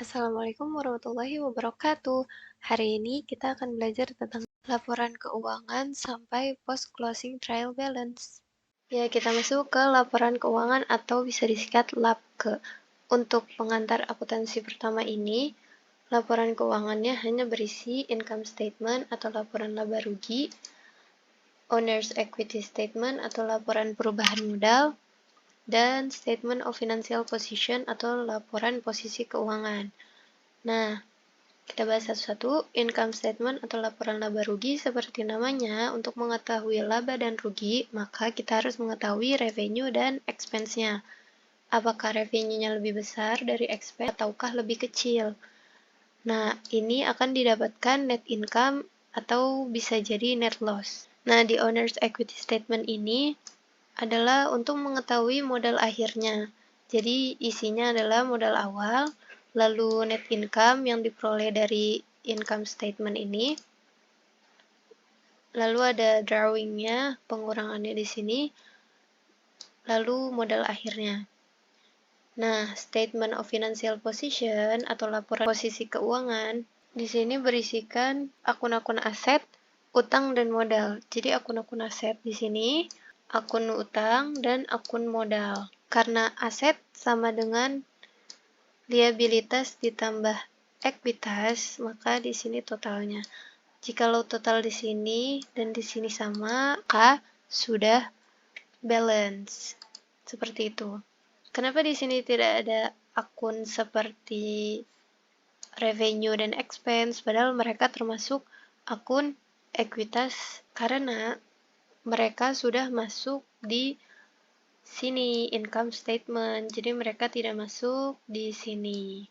Assalamualaikum warahmatullahi wabarakatuh. Hari ini kita akan belajar tentang laporan keuangan sampai post-closing trial balance. Ya, kita masuk ke laporan keuangan atau bisa disingkat LAPKE. Untuk pengantar akuntansi pertama ini, laporan keuangannya hanya berisi income statement atau laporan laba rugi, owner's equity statement atau laporan perubahan modal, dan statement of financial position atau laporan posisi keuangan. Nah, kita bahas satu-satu. Income statement atau laporan laba rugi seperti namanya, untuk mengetahui laba dan rugi, maka kita harus mengetahui revenue dan expense-nya. Apakah revenue-nya lebih besar dari expense ataukah lebih kecil? Nah, ini akan didapatkan net income atau bisa jadi net loss. Nah, di owner's equity statement ini adalah untuk mengetahui modal akhirnya. Jadi, isinya adalah modal awal, lalu net income yang diperoleh dari income statement ini, lalu ada drawing-nya, pengurangannya di sini, lalu modal akhirnya. Nah, statement of financial position atau laporan posisi keuangan di sini berisikan akun-akun aset, utang dan modal. Jadi akun-akun aset di sini, akun utang dan akun modal. Karena aset sama dengan liabilitas ditambah ekuitas, maka di sini totalnya. Jikalau total di sini dan di sini sama, maka sudah balance. Seperti itu. Kenapa di sini tidak ada akun seperti revenue dan expense, padahal mereka termasuk akun ekuitas karena mereka sudah masuk di sini income statement, jadi mereka tidak masuk di sini.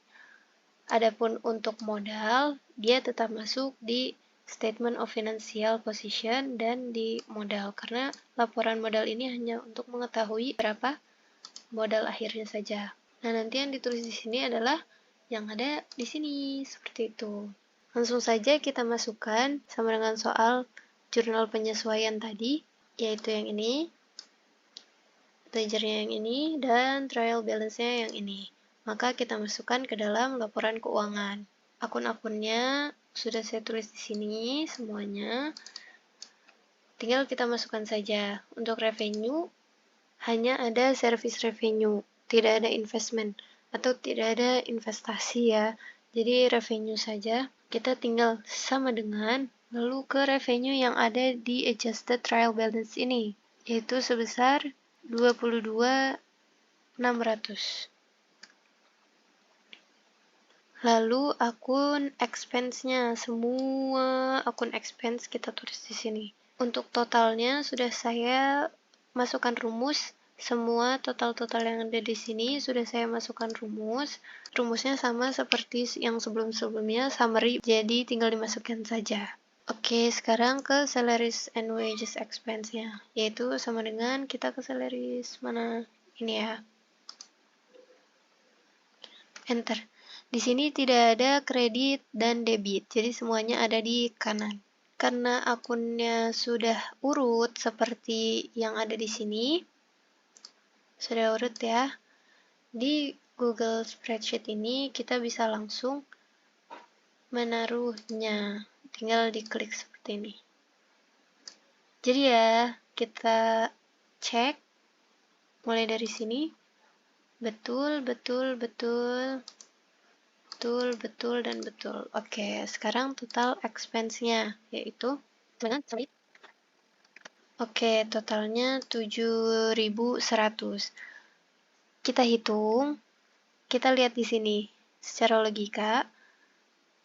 Adapun untuk modal, dia tetap masuk di statement of financial position dan di modal, karena laporan modal ini hanya untuk mengetahui berapa modal akhirnya saja. Nah, nanti yang ditulis di sini adalah yang ada di sini, seperti itu. Langsung saja kita masukkan sama dengan soal jurnal penyesuaian tadi, yaitu yang ini, ledgernya yang ini, dan trial balance-nya yang ini. Maka kita masukkan ke dalam laporan keuangan. Akun-akunnya sudah saya tulis di sini semuanya. Tinggal kita masukkan saja. Untuk revenue, hanya ada service revenue, tidak ada investment atau tidak ada investasi ya. Jadi revenue saja. Kita tinggal sama dengan lalu ke revenue yang ada di adjusted trial balance ini, yaitu sebesar 22.600. Lalu akun expense-nya, semua akun expense kita tulis di sini. Untuk totalnya sudah saya masukkan rumus, semua total-total yang ada di sini sudah saya masukkan rumus. Rumusnya sama seperti yang sebelum-sebelumnya, summary, jadi tinggal dimasukkan saja. Oke, sekarang ke salaries and wages expense-nya, yaitu sama dengan kita ke salaries mana? Ini ya. Enter. Di sini tidak ada kredit dan debit, jadi semuanya ada di kanan. Karena akunnya sudah urut seperti yang ada di sini, sudah urut ya. Di Google Spreadsheet ini kita bisa langsung menaruhnya, tinggal diklik seperti ini. Jadi ya, kita cek mulai dari sini. Betul, dan betul. Oke, sekarang total expense-nya yaitu dengan Oke, totalnya 7.100. Kita hitung, kita lihat di sini. Secara logika,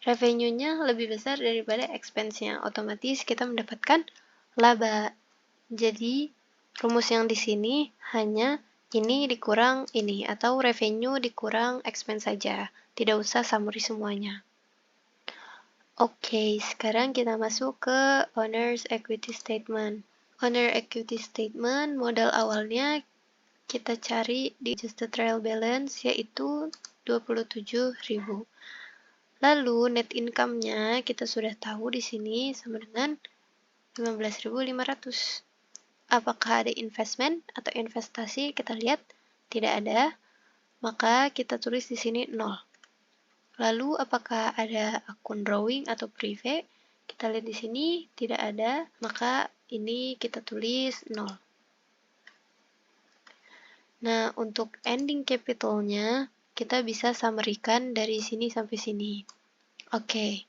revenue-nya lebih besar daripada expense-nya. Otomatis kita mendapatkan laba. Jadi, rumus yang di sini hanya ini dikurang ini, atau revenue dikurang expense saja. Tidak usah summary semuanya. Oke, sekarang kita masuk ke owner's equity statement. Owner equity statement, modal awalnya kita cari di adjusted trial balance, yaitu 27.000. Lalu net income-nya kita sudah tahu di sini sama dengan 15.500. Apakah ada investment atau investasi? Kita lihat tidak ada, maka kita tulis di sini 0. Lalu apakah ada akun drawing atau privé? Kita lihat di sini tidak ada, maka ini kita tulis 0. Nah, untuk ending capitalnya kita bisa summary-kan dari sini sampai sini. Oke.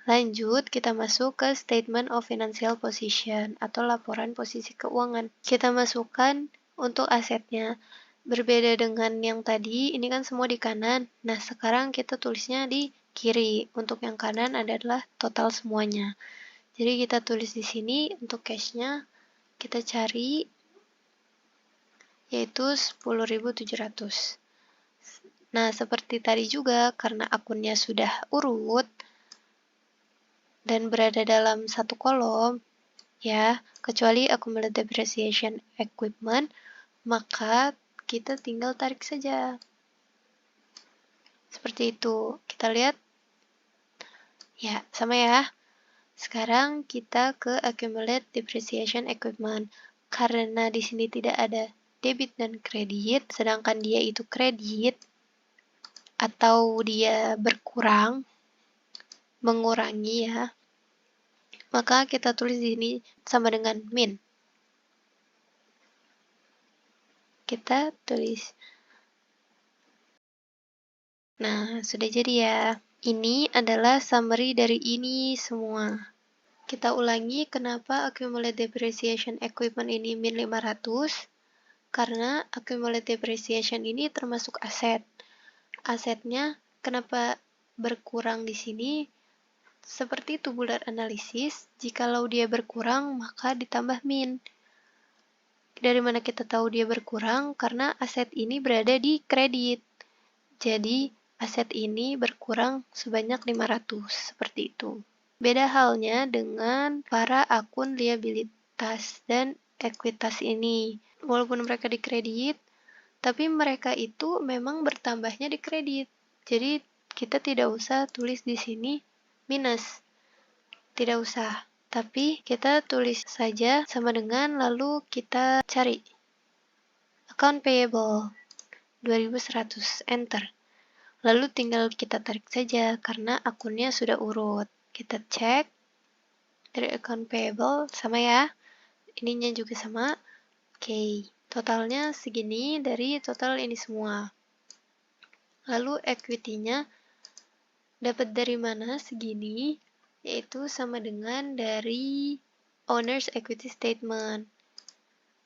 Lanjut, kita masuk ke Statement of Financial Position atau laporan posisi keuangan. Kita masukkan untuk asetnya. Berbeda dengan yang tadi, ini kan semua di kanan. Nah, sekarang kita tulisnya di kiri. Untuk yang kanan adalah total semuanya. Jadi kita tulis di sini untuk cash-nya kita cari yaitu 10.700. Nah, seperti tadi juga karena akunnya sudah urut dan berada dalam satu kolom, ya, kecuali accumulated depreciation equipment, maka kita tinggal tarik saja. Seperti itu. Kita lihat. Ya, sama ya. Sekarang kita ke accumulated depreciation equipment. Karena di sini tidak ada debit dan kredit, sedangkan dia itu kredit atau dia berkurang, mengurangi ya, maka kita tulis di sini sama dengan min. Kita tulis. Nah, sudah jadi ya. Ini adalah summary dari ini semua. Kita ulangi kenapa accumulated depreciation equipment ini min 500. Karena accumulated depreciation ini termasuk aset. Asetnya kenapa berkurang di sini? Seperti tubular analisis, jikalau dia berkurang maka ditambah min. Dari mana kita tahu dia berkurang? Karena aset ini berada di kredit. Jadi, aset ini berkurang sebanyak 500, seperti itu. Beda halnya dengan para akun liabilitas dan ekuitas ini. Walaupun mereka di kredit, tapi mereka itu memang bertambahnya di kredit. Jadi, kita tidak usah tulis di sini minus. Tidak usah. Tapi kita tulis saja sama dengan lalu kita cari. Account payable 2100, enter. Lalu tinggal kita tarik saja karena akunnya sudah urut. Kita cek dari account payable sama ya. Ininya juga sama. Oke, totalnya segini dari total ini semua. Lalu equity-nya dapat dari mana segini? Yaitu sama dengan dari owner's equity statement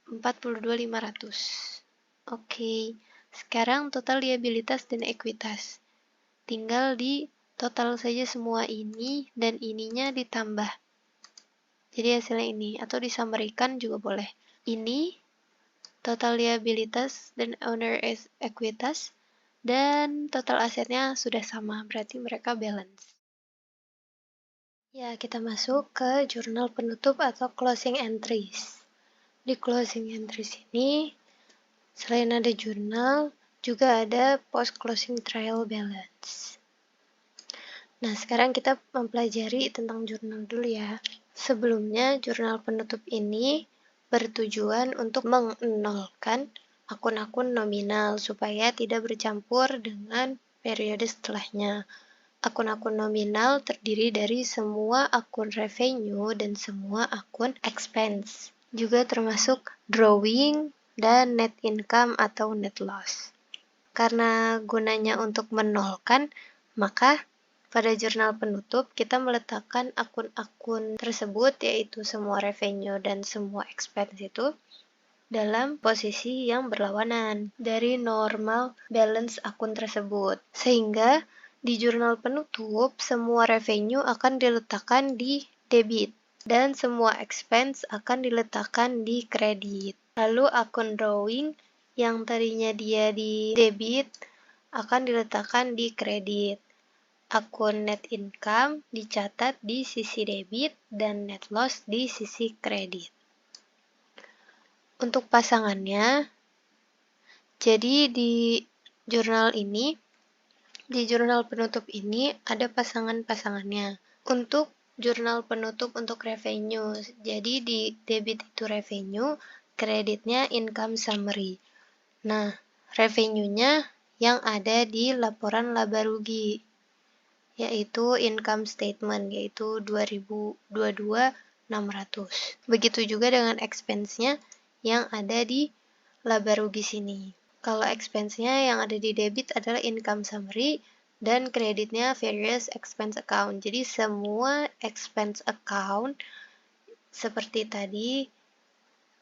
42.500. Oke, sekarang total liabilitas dan ekuitas. Tinggal di total saja semua ini dan ininya ditambah. Jadi hasilnya ini, atau disamarikan juga boleh. Ini total liabilitas dan owner ekuitas dan total asetnya sudah sama, berarti mereka balance. Ya, kita masuk ke jurnal penutup atau closing entries. Di closing entries ini, selain ada jurnal, juga ada post-closing trial balance. Nah, sekarang kita mempelajari tentang jurnal dulu ya. Sebelumnya, jurnal penutup ini bertujuan untuk mengnolkan akun-akun nominal supaya tidak bercampur dengan periode setelahnya. Akun-akun nominal terdiri dari semua akun revenue dan semua akun expense. Juga termasuk drawing dan net income atau net loss. Karena gunanya untuk menolkan, maka pada jurnal penutup kita meletakkan akun-akun tersebut, yaitu semua revenue dan semua expense itu dalam posisi yang berlawanan dari normal balance akun tersebut. Sehingga di jurnal penutup semua revenue akan diletakkan di debit dan semua expense akan diletakkan di kredit. Lalu akun drawing yang tadinya dia di debit akan diletakkan di kredit. Akun net income dicatat di sisi debit dan net loss di sisi kredit. Untuk pasangannya, jadi di jurnal ini, di jurnal penutup ini ada pasangan-pasangannya. Untuk jurnal penutup untuk revenue, jadi di debit itu revenue, kreditnya income summary. Nah, revenue-nya yang ada di laporan laba rugi. yaitu income statement, yaitu 2022 600. Begitu juga dengan expense-nya yang ada di laba rugi sini. Kalau expense-nya yang ada di debit adalah income summary dan kreditnya various expense account. Jadi semua expense account seperti tadi,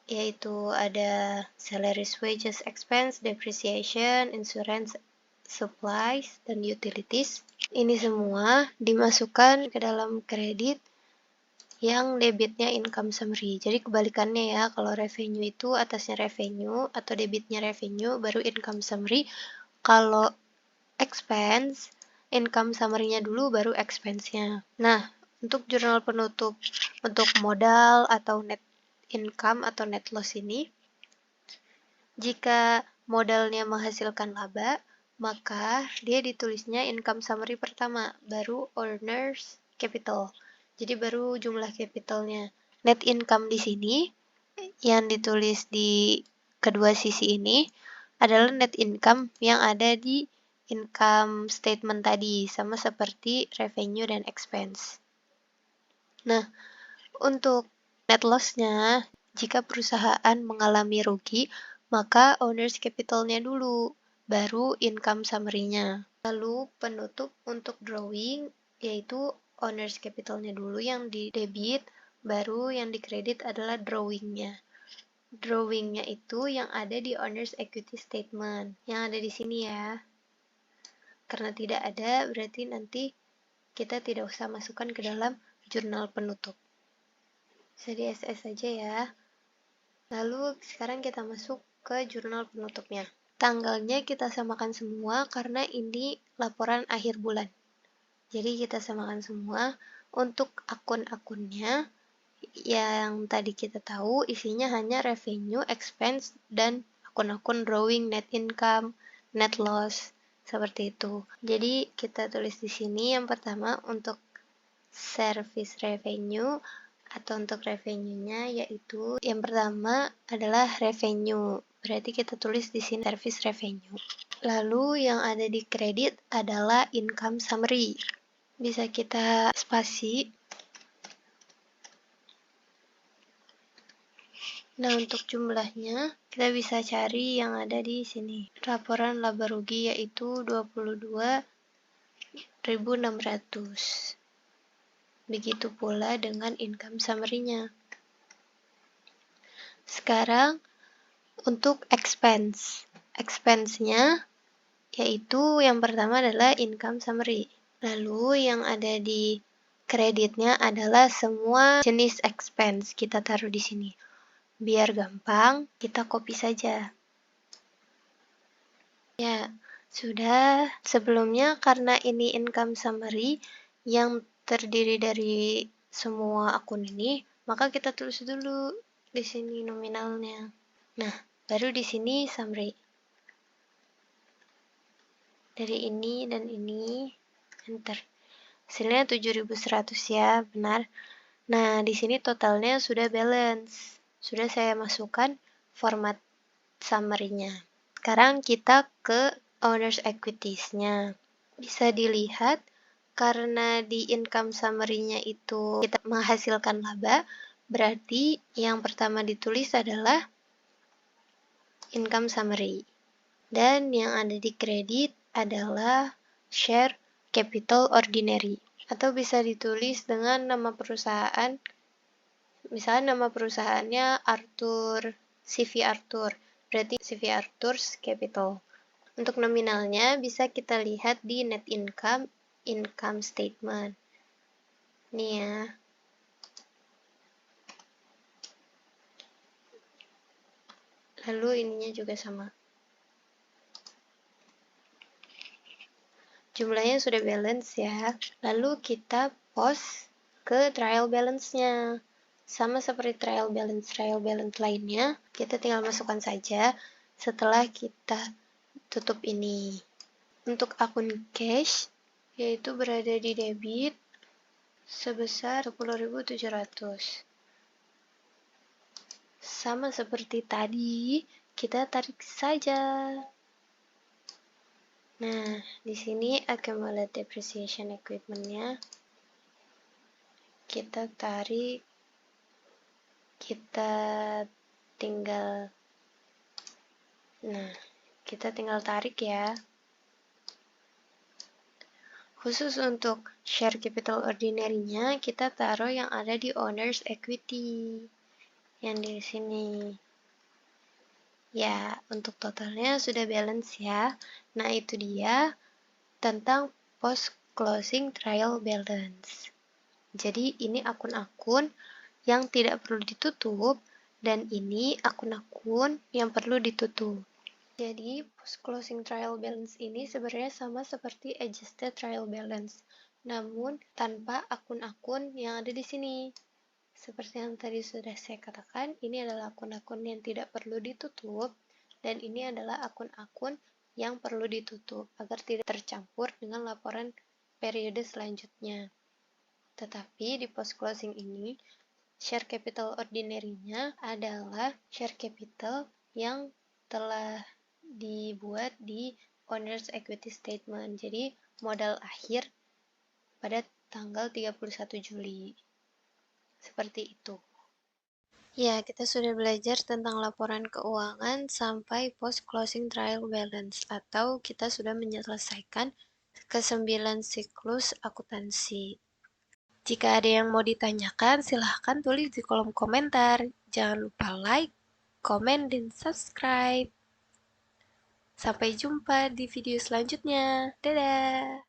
yaitu ada salaries, wages, expense, depreciation, insurance, supplies, dan utilities. Ini semua dimasukkan ke dalam kredit yang debitnya income summary. Jadi kebalikannya ya, kalau revenue itu atasnya revenue atau debitnya revenue baru income summary. Kalau expense, income summary-nya dulu baru expense-nya. Nah, untuk jurnal penutup untuk modal atau net income atau net loss ini, jika modalnya menghasilkan laba, maka dia ditulisnya income summary pertama, baru owner's capital. Jadi baru jumlah capitalnya. Net income di sini yang ditulis di kedua sisi ini adalah net income yang ada di income statement tadi, sama seperti revenue dan expense. Nah, untuk net loss-nya, jika perusahaan mengalami rugi, maka owner's capital-nya dulu, baru income summary-nya. Lalu penutup untuk drawing, yaitu owner's capital-nya dulu yang di debit, baru yang di kredit adalah drawing-nya. Drawing-nya itu yang ada di owner's equity statement, yang ada di sini ya. Karena tidak ada, berarti nanti kita tidak usah masukkan ke dalam jurnal penutup. Bisa di SS saja ya. Lalu sekarang kita masuk ke jurnal penutupnya. Tanggalnya kita samakan semua karena ini laporan akhir bulan. Jadi kita samakan semua. Untuk akun-akunnya yang tadi kita tahu isinya hanya revenue, expense, dan akun-akun drawing, net income, net loss, seperti itu. Jadi kita tulis di sini yang pertama untuk service revenue atau untuk revenue-nya, yaitu yang pertama adalah revenue. Berarti kita tulis di sini service revenue. Lalu yang ada di kredit adalah income summary. Bisa kita spasi. Nah, untuk jumlahnya kita bisa cari yang ada di sini. Laporan laba rugi yaitu 22.600. Begitu pula dengan income summary-nya. Sekarang untuk expense. Expense-nya yaitu yang pertama adalah income summary. Lalu yang ada di kreditnya adalah semua jenis expense. Kita taruh di sini. Biar gampang, kita copy saja. Ya, sudah. Sebelumnya karena ini income summary yang terdiri dari semua akun ini, maka kita tulis dulu di sini nominalnya. Nah, baru di sini summary. Dari ini dan ini, enter. Hasilnya 7.100 ya, benar. Nah, di sini totalnya sudah balance. Sudah saya masukkan format summary-nya. Sekarang kita ke owner's equities-nya. Bisa dilihat karena di income summary-nya itu kita menghasilkan laba, berarti yang pertama ditulis adalah income summary. Dan yang ada di kredit adalah share capital ordinary. Atau bisa ditulis dengan nama perusahaan, misalnya nama perusahaannya Arthur, CV Arthur. Berarti CV Arthur's Capital. Untuk nominalnya bisa kita lihat di net income, income statement. Nih ya. Lalu ininya juga sama. Jumlahnya sudah balance ya. Lalu kita post ke trial balance-nya. Sama seperti trial balance lainnya, kita tinggal masukkan saja setelah kita tutup ini. Untuk akun cash, yaitu berada di debit sebesar 10.700. Sama seperti tadi, kita tarik saja. Nah, di sini accumulated depreciation equipment-nya kita tarik, kita tinggal tarik ya. Khusus untuk share capital ordinary-nya, kita taruh yang ada di owner's equity, yang di sini. Ya, untuk totalnya sudah balance ya. Nah, itu dia tentang post closing trial balance. Jadi, ini akun-akun yang tidak perlu ditutup, dan ini akun-akun yang perlu ditutup. Jadi, post-closing trial balance ini sebenarnya sama seperti adjusted trial balance, namun tanpa akun-akun yang ada di sini. Seperti yang tadi sudah saya katakan, ini adalah akun-akun yang tidak perlu ditutup, dan ini adalah akun-akun yang perlu ditutup agar tidak tercampur dengan laporan periode selanjutnya. Tetapi di post-closing ini, share capital ordinary-nya adalah share capital yang telah dibuat di owner's equity statement. Jadi, modal akhir pada tanggal 31 Juli. Seperti itu. Ya, kita sudah belajar tentang laporan keuangan sampai post-closing trial balance, atau kita sudah menyelesaikan ke-9 siklus akuntansi. Jika ada yang mau ditanyakan, silahkan tulis di kolom komentar. Jangan lupa like, komen, dan subscribe. Sampai jumpa di video selanjutnya. Dadah!